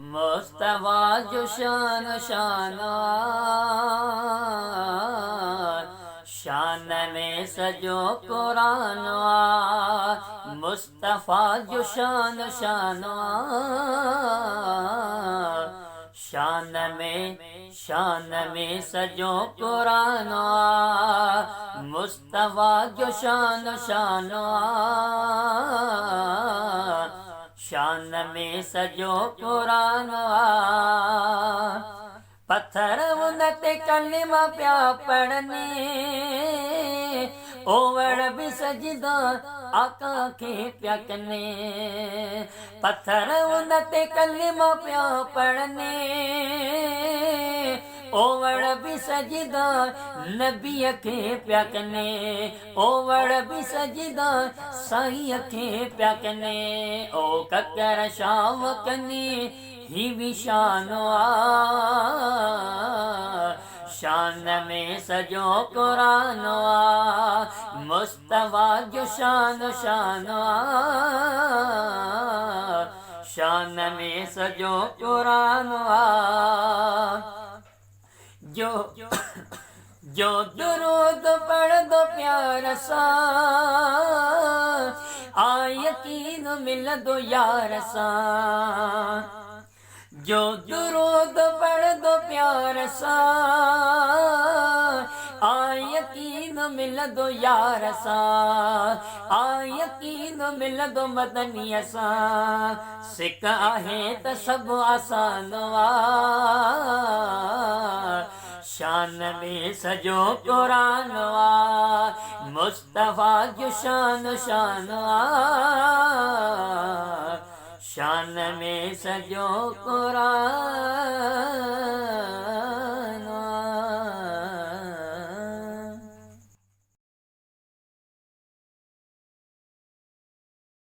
मुस्तफा जो शान शान में सजो कुरान मुस्तफा जो शान शान में सजो कुरान मुस्तफा जो शान में सजो कुरान पत्थर उनते कलिमा प्या पढ़ने ओवड़ भी सजदा आका के प्या कने पत्थर उनते कलिमा प्या पढ़ने ओवड़ भी सजदा नबी के प्या कने ओवड़ भी सजदा साईं के प्या कने ओ ककर शाम कने ही विशान शान में सजो कुरान मुस्तफा जो शान में सजो कुरान जो दुरूद पढ़ दो प्यार सा आ यकीन मिल दो यार सा जो दुरूद पढ़ दो प्यार सा आ यकीन मिल दो यार सा आ यकीन मिल दो मदनी सा सिक आहे त सब आसान शान में सजो कुरान मुस्तफा जो शान में सजो कुरान